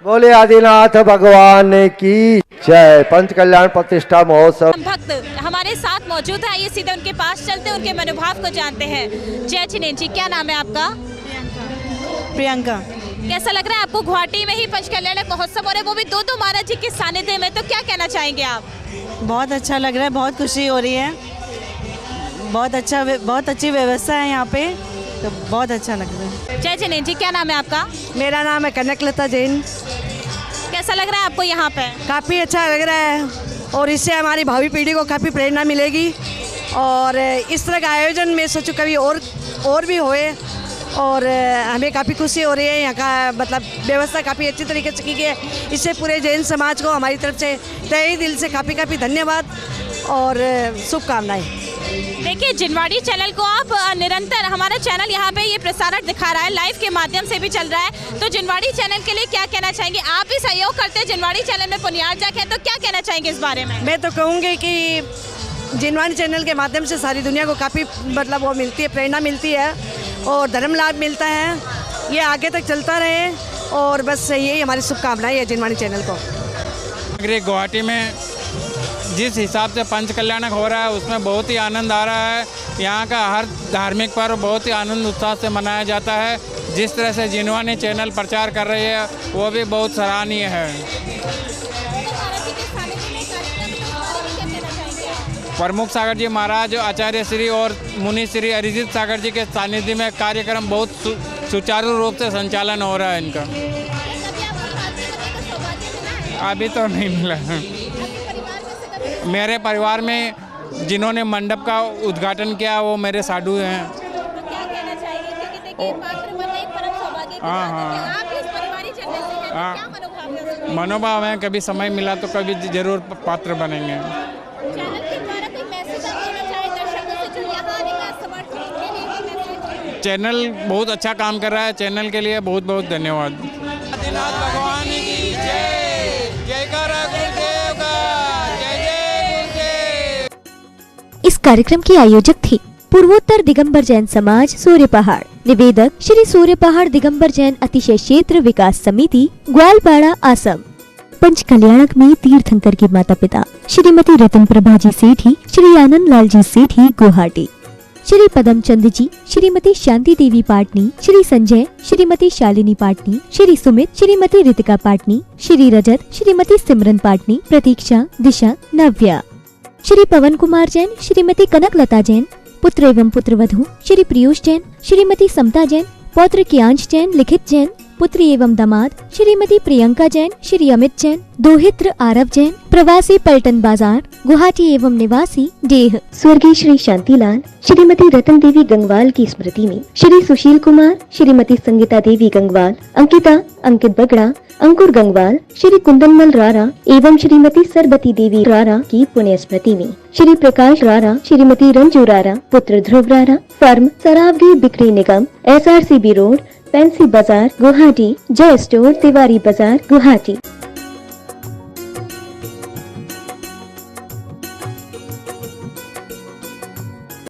बोले आदिनाथ भगवान की जय। पंच कल्याण प्रतिष्ठा महोत्सव। भक्त हमारे साथ मौजूद है, आइए सीधे उनके पास चलते हैं, उनके मनोभाव को जानते हैं। जय जिनेन्द्र जी, क्या नाम है आपका? प्रियंका। कैसा लग रहा है आपको? गुवाहाटी में ही पंच कल्याणक महोत्सव और वो भी दो महाराज जी के सानिध्य में, तो क्या कहना चाहेंगे आप? बहुत अच्छा लग रहा है, बहुत खुशी हो रही है, बहुत अच्छी व्यवस्था है यहाँ पे, तो बहुत अच्छा लग रहा है। जय जिनेन्द्र जी, क्या नाम है आपका? मेरा नाम है कनकलता जैन। कैसा लग रहा है आपको यहाँ पे? काफ़ी अच्छा लग रहा है और इससे हमारी भावी पीढ़ी को काफ़ी प्रेरणा मिलेगी और इस तरह का आयोजन मैं सोचूं कभी और भी होए और हमें काफ़ी खुशी हो रही है। यहाँ का मतलब व्यवस्था काफ़ी अच्छी तरीके से की गई है, इससे पूरे जैन समाज को हमारी तरफ से तहे दिल से काफ़ी धन्यवाद और शुभकामनाएं। देखिए, जिनवाड़ी चैनल को आप निरंतर, हमारा चैनल यहाँ पे ये प्रसारण दिखा रहा है, लाइव के माध्यम से भी चल रहा है, तो जिनवाड़ी चैनल के लिए क्या कहना चाहेंगे? आप भी सहयोग करते हैं, जिनवाड़ी चैनल में पुण्यार्जक है, तो क्या कहना चाहेंगे इस बारे में? मैं तो कहूँगी कि जिनवाड़ी चैनल के माध्यम से सारी दुनिया को काफ़ी मतलब वो मिलती है, प्रेरणा मिलती है और धर्म लाभ मिलता है। ये आगे तक चलता रहे और बस यही हमारी शुभकामनाएं है जिनवाड़ी चैनल को। गुवाहाटी में जिस हिसाब से पंच कल्याणक हो रहा है उसमें बहुत ही आनंद आ रहा है। यहाँ का हर धार्मिक पर्व बहुत ही आनंद उत्साह से मनाया जाता है। जिस तरह से जिनवाड़ी चैनल प्रचार कर रही है वो भी बहुत सराहनीय है। प्रमुख सागर जी महाराज, आचार्य श्री और मुनि श्री अरिजीत सागर जी के सानिध्य में कार्यक्रम बहुत सुचारू रूप से संचालन हो रहा है इनका। अभी तो नहीं मिला। मेरे परिवार में जिन्होंने मंडप का उद्घाटन किया वो मेरे साधु हैं। हाँ, मनोभाव है, कभी समय मिला तो कभी जरूर पात्र बनेंगे। चैनल बहुत अच्छा काम कर रहा है, चैनल के लिए बहुत बहुत धन्यवाद। आदिनाथ भगवान की जय, जयकारा गुरुदेव का, जय जय गुरुदेव। इस कार्यक्रम के आयोजक थे पूर्वोत्तर दिगंबर जैन समाज सूर्य पहाड़। निवेदक श्री सूर्य पहाड़ दिगंबर जैन अतिशय क्षेत्र विकास समिति, ग्वालपाड़ा, असम। पंच कल्याणक में तीर्थंकर के माता पिता श्रीमती रतन प्रभा जी सेठी, श्री आनंद लाल जी सेठी, गुवाहाटी। श्री पदम चंद जी, श्रीमती शांति देवी पाटनी, श्री संजय, श्रीमती शालिनी पाटनी, श्री सुमित, श्रीमती रितिका पाटनी, श्री रजत, श्रीमती सिमरन पाटनी, प्रतीक्षा, दिशा, नव्या। श्री पवन कुमार जैन, श्रीमती कनकलता जैन, पुत्र एवं पुत्रवधू श्री पीयूष जैन, श्रीमती समता जैन, पौत्र कियांश जैन, लिखित जैन, पुत्री एवं दामाद श्रीमती प्रियंका जैन, श्री अमित जैन, दोहित्र आरव जैन, प्रवासी पलटन बाजार, गुवाहाटी एवं निवासी डेह। स्वर्गीय श्री शांतिलाल, श्रीमती रतन देवी गंगवाल की स्मृति में श्री सुशील कुमार, श्रीमती संगीता देवी गंगवाल, अंकिता, अंकित बगड़ा, अंकुर गंगवाल, श्री कुंदनमल रारा एवं श्रीमती सरबती देवी रारा की पुण्य स्मृति में श्री प्रकाश रारा, श्रीमती रंजू रारा, पुत्र ध्रुव रारा, फर्म सरावगी बिक्री निगम, SRCB रोड, फैंसी बाजार, गुवाहाटी, जय स्टोर, तिवारी बाजार, गुवाहाटी।